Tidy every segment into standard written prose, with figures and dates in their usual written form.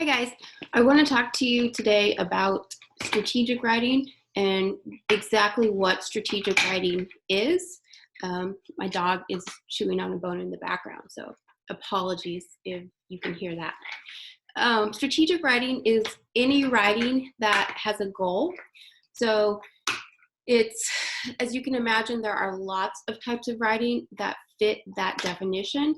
Hi guys, I want to talk to you today about strategic writing and exactly what strategic writing is. My dog is chewing on a bone in the background, so apologies if you can hear that. Strategic writing is any writing that has a goal. So it's, as you can imagine, there are lots of types of writing that fit that definition.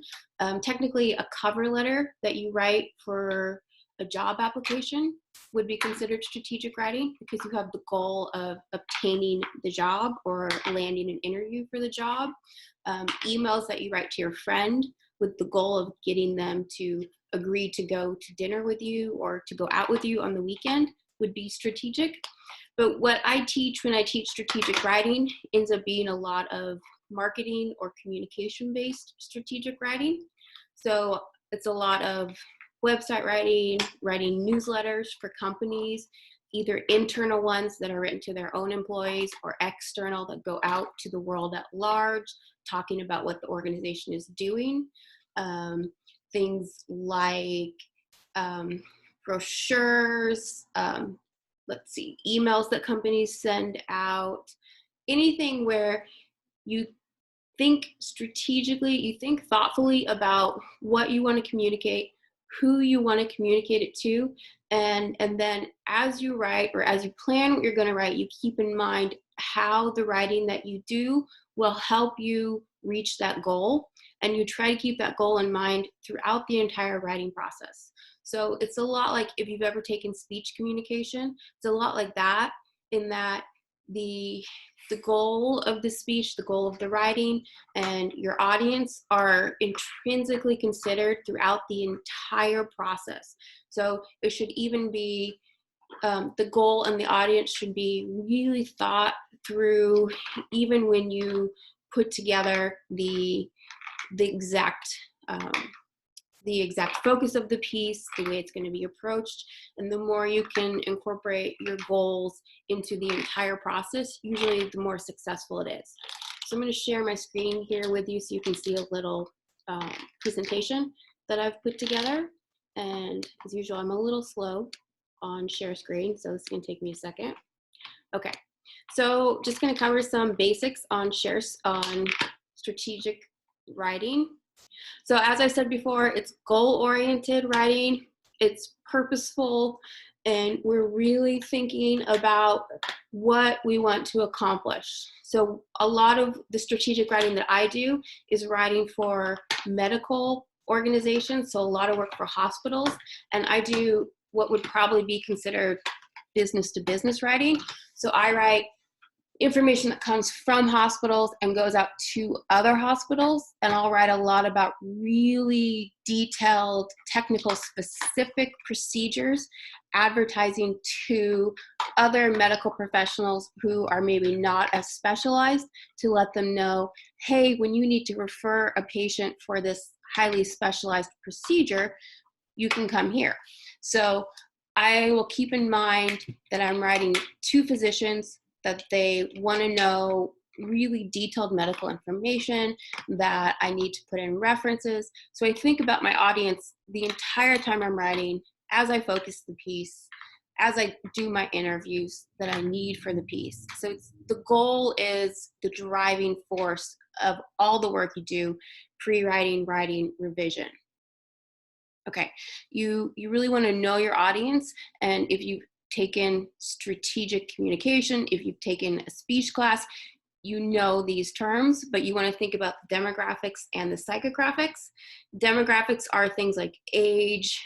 Technically, a cover letter that you write for a job application would be considered strategic writing because you have the goal of obtaining the job or landing an interview for the job. Emails that you write to your friend with the goal of getting them to agree to go to dinner with you or to go out with you on the weekend would be strategic. But what I teach when I teach strategic writing ends up being a lot of marketing or communication-based strategic writing. So it's a lot of website writing, writing newsletters for companies, either internal ones that are written to their own employees or external that go out to the world at large, talking about what the organization is doing. Things like brochures, let's see, emails that companies send out, anything where you think strategically, you think thoughtfully about what you want to communicate, who you want to communicate it to, and then as you write or as you plan what you're going to write, you keep in mind how the writing that you do will help you reach that goal, and you try to keep that goal in mind throughout the entire writing process. So it's a lot like if you've ever taken speech communication, it's a lot like that, in that the goal of the speech, the goal of the writing, and your audience are intrinsically considered throughout the entire process. So it should even be, the goal and the audience should be really thought through even when you put together the exact focus of the piece, the way it's going to be approached. And the more you can incorporate your goals into the entire process, usually the more successful it is. So I'm going to share my screen here with you so you can see a little presentation that I've put together. And as usual, I'm a little slow on share screen, so this is going to take me a second. Okay, so just going to cover some basics on strategic writing. So as I said before, it's goal-oriented writing, it's purposeful, and we're really thinking about what we want to accomplish. So a lot of the strategic writing that I do is writing for medical organizations, so a lot of work for hospitals, and I do what would probably be considered business-to-business writing. So I write information that comes from hospitals and goes out to other hospitals, and I'll write a lot about really detailed, technical, specific procedures, advertising to other medical professionals who are maybe not as specialized, to let them know, hey, when you need to refer a patient for this highly specialized procedure, you can come here. So I will keep in mind that I'm writing to physicians, that they want to know really detailed medical information, that I need to put in references. So I think about my audience the entire time I'm writing, as I focus the piece, as I do my interviews that I need for the piece. So the goal is the driving force of all the work you do, pre-writing, writing, revision. Okay, you really want to know your audience, and if you've taken strategic communication, if you've taken a speech class, you know these terms, but you want to think about the demographics and the psychographics. Demographics are things like age,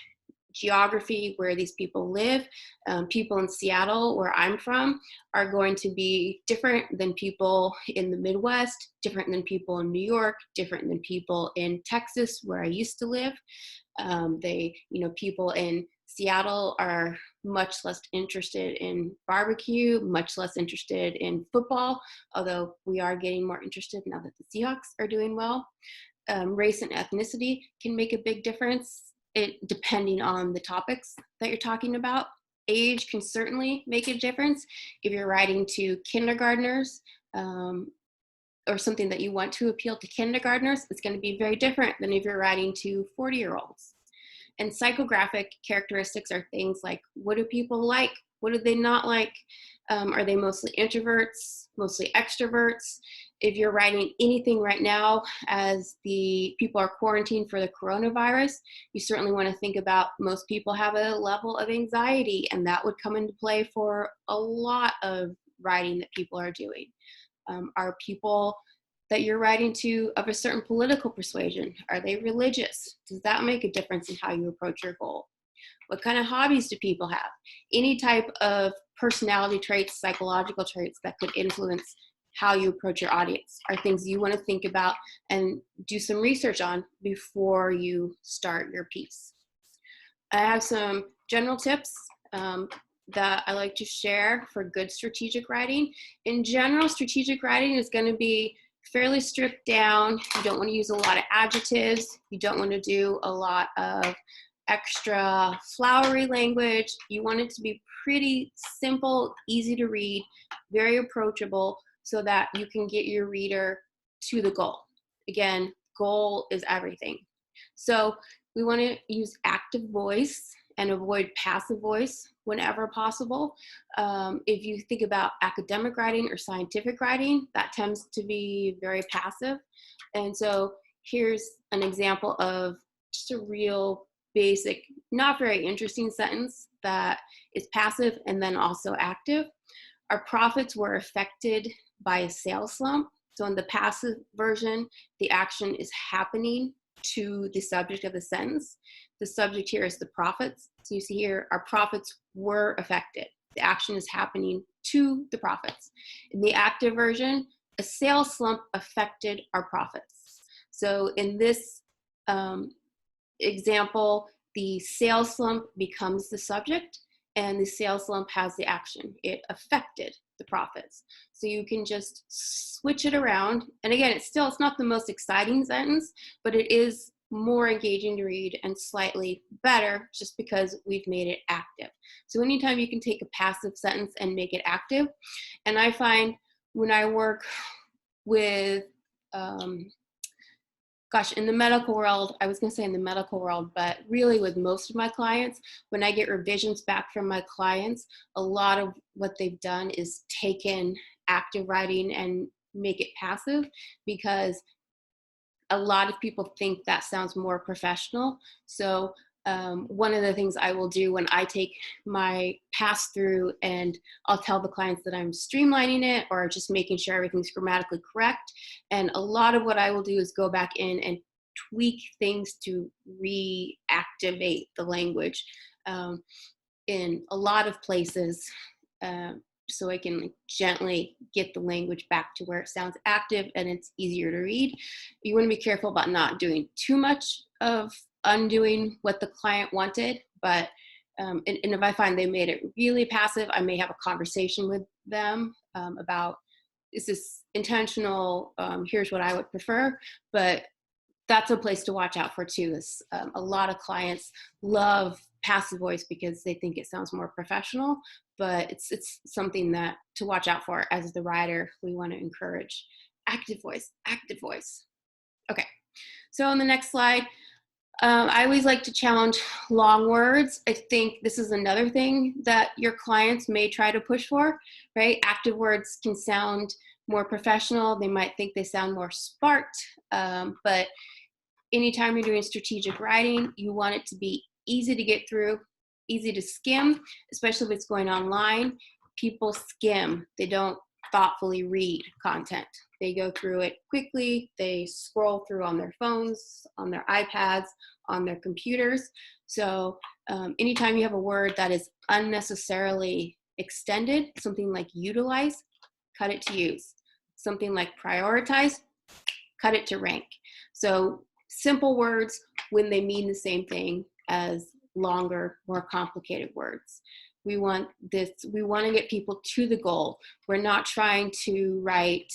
geography, where these people live. People in Seattle, where I'm from, are going to be different than people in the Midwest, different than people in New York, different than people in Texas, where I used to live. People in Seattle are much less interested in barbecue, much less interested in football, although we are getting more interested now that the Seahawks are doing well. Race and ethnicity can make a big difference, depending on the topics that you're talking about. Age can certainly make a difference. If you're writing to kindergartners, or something that you want to appeal to kindergartners, it's going to be very different than if you're writing to 40-year-olds. And psychographic characteristics are things like, what do people like? What do they not like? Are they mostly introverts, mostly extroverts? If you're writing anything right now as the people are quarantined for the coronavirus, you certainly want to think about most people have a level of anxiety, and that would come into play for a lot of writing that people are doing. Are people that you're writing to of a certain political persuasion? Are they religious? Does that make a difference in how you approach your goal? What kind of hobbies do people have? Any type of personality traits, psychological traits that could influence how you approach your audience are things you want to think about and do some research on before you start your piece. I have some general tips that I like to share for good strategic writing. In general, strategic writing is going to be fairly stripped down. You don't want to use a lot of adjectives. You don't want to do a lot of extra flowery language. You want it to be pretty simple, easy to read, very approachable, so that you can get your reader to the goal. Again, goal is everything. So we want to use active voice and avoid passive voice whenever possible. If you think about academic writing or scientific writing, that tends to be very passive. And so here's an example of just a real basic, not very interesting sentence that is passive and then also active. Our profits were affected by a sales slump. So in the passive version, the action is happening to the subject of the sentence. The subject here is the profits. So you see here, our profits were affected. The action is happening to the profits. In the active version, a sales slump affected our profits. So in this example, the sales slump becomes the subject, and the sales slump has the action. It affected the profits. So you can just switch it around. And again, it's not the most exciting sentence, but it is more engaging to read and slightly better just because we've made it active. So anytime you can take a passive sentence and make it active. And I find when I work with, in the medical world, I was going to say in the medical world, but really with most of my clients, when I get revisions back from my clients, a lot of what they've done is taken active writing and make it passive, because a lot of people think that sounds more professional. So one of the things I will do when I take my pass through, and I'll tell the clients that I'm streamlining it or just making sure everything's grammatically correct. And a lot of what I will do is go back in and tweak things to reactivate the language in a lot of places, so I can gently get the language back to where it sounds active and it's easier to read. You want to be careful about not doing too much of undoing what the client wanted, but and if I find they made it really passive, I may have a conversation with them about, is this intentional? Here's what I would prefer. But that's a place to watch out for too. Is a lot of clients love passive voice because they think it sounds more professional, but it's something that to watch out for. As the writer, we want to encourage active voice, active voice. Okay, so on the next slide, I always like to challenge long words. I think this is another thing that your clients may try to push for, right? Active words can sound more professional. They might think they sound more sparked, but anytime you're doing strategic writing, you want it to be easy to get through, easy to skim, especially if it's going online. People skim. They don't thoughtfully read content. They go through it quickly. They scroll through on their phones, on their iPads, on their computers. So anytime you have a word that is unnecessarily extended, something like utilize, cut it to use. Something like prioritize, cut it to rank. So simple words when they mean the same thing as longer, more complicated words. We want to get people to the goal. We're not trying to write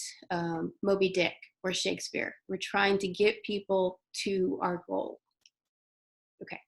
Moby Dick or Shakespeare. We're trying to get people to our goal. Okay.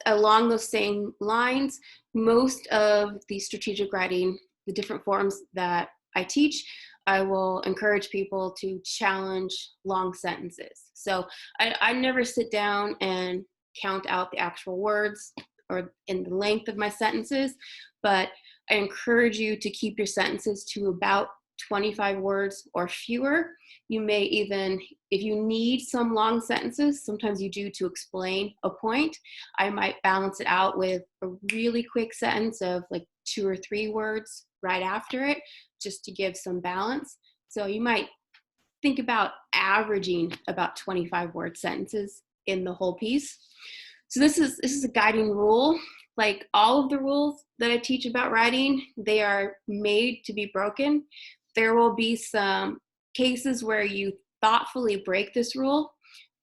Along those same lines, most of the strategic writing, the different forms that I teach, I will encourage people to challenge long sentences. So I never sit down and count out the actual words or in the length of my sentences, but I encourage you to keep your sentences to about 25 words or fewer. You may even, if you need some long sentences, sometimes you do to explain a point, I might balance it out with a really quick sentence of like 2 or 3 words right after it, just to give some balance. So you might think about averaging about 25 word sentences in the whole piece. So this is a guiding rule. Like all of the rules that I teach about writing, they are made to be broken. There will be some cases where you thoughtfully break this rule,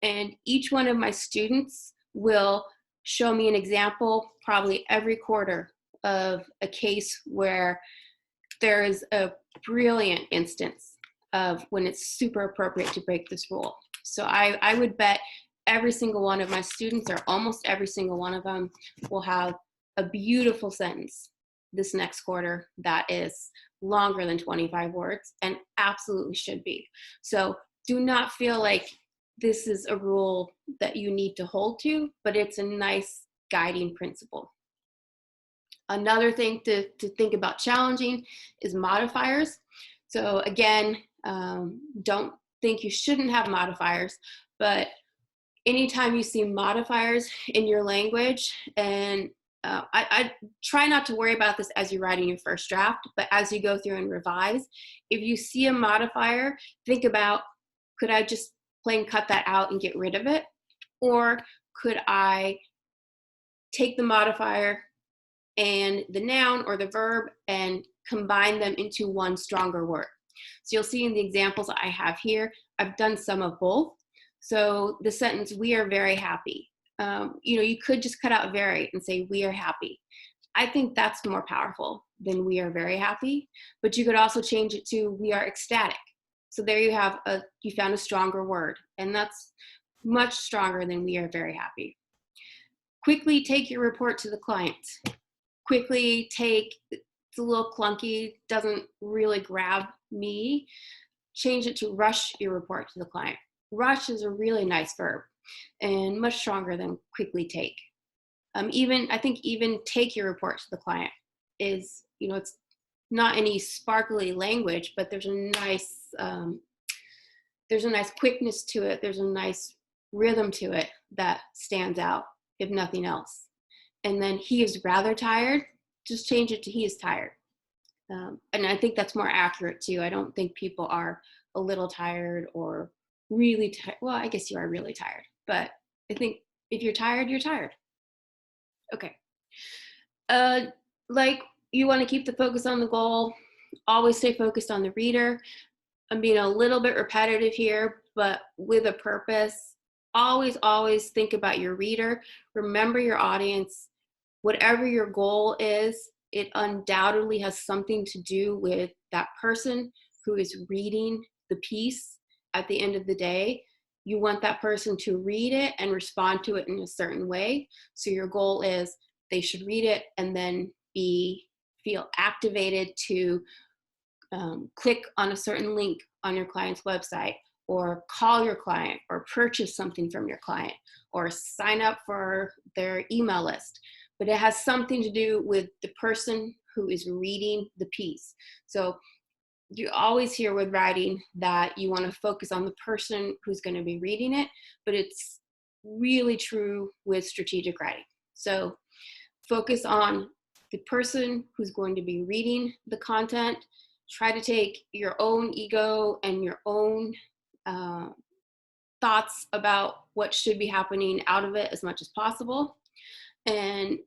and each one of my students will show me an example probably every quarter of a case where there is a brilliant instance of when it's super appropriate to break this rule. So I would bet every single one of my students, or almost every single one of them, will have a beautiful sentence this next quarter that is longer than 25 words, and absolutely should be. So do not feel like this is a rule that you need to hold to, but it's a nice guiding principle. Another thing to think about challenging is modifiers. So again, don't think you shouldn't have modifiers, but anytime you see modifiers in your language, and I try not to worry about this as you're writing your first draft, but as you go through and revise, if you see a modifier, think about, could I just plain cut that out and get rid of it? Or could I take the modifier and the noun or the verb and combine them into one stronger word? So you'll see in the examples I have here, I've done some of both. So the sentence, we are very happy. You could just cut out very and say, we are happy. I think that's more powerful than we are very happy, but you could also change it to, we are ecstatic. So there you have you found a stronger word, and that's much stronger than we are very happy. Quickly take your report to the client. Quickly take, it's a little clunky, doesn't really grab me. Change it to rush your report to the client. Rush is a really nice verb and much stronger than quickly take. I think even take your report to the client is, it's not any sparkly language, but there's a nice quickness to it. There's a nice rhythm to it that stands out, if nothing else. And then he is rather tired, just change it to he is tired. And I think that's more accurate too. I don't think people are a little tired or really tired. Well, I guess you are really tired, but I think if you're tired, you're tired. Okay. Like, you want to keep the focus on the goal, always stay focused on the reader. I'm being a little bit repetitive here, but with a purpose. Always think about your reader. Remember your audience. Whatever your goal is, it undoubtedly has something to do with that person who is reading the piece at the end of the day. You want that person to read it and respond to it in a certain way. So your goal is they should read it and then feel activated to click on a certain link on your client's website, or call your client, or purchase something from your client, or sign up for their email list. But it has something to do with the person who is reading the piece. So you always hear with writing that you want to focus on the person who's going to be reading it, but it's really true with strategic writing. So focus on the person who's going to be reading the content. Try to take your own ego and your own thoughts about what should be happening out of it as much as possible. And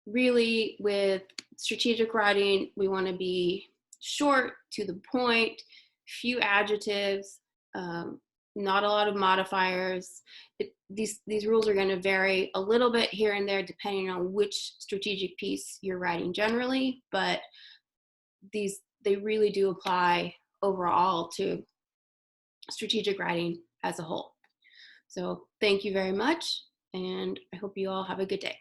really, with strategic writing, we want to be short, to the point, few adjectives, not a lot of modifiers. These rules are going to vary a little bit here and there depending on which strategic piece you're writing generally, but they really do apply overall to strategic writing as a whole. So thank you very much, and I hope you all have a good day.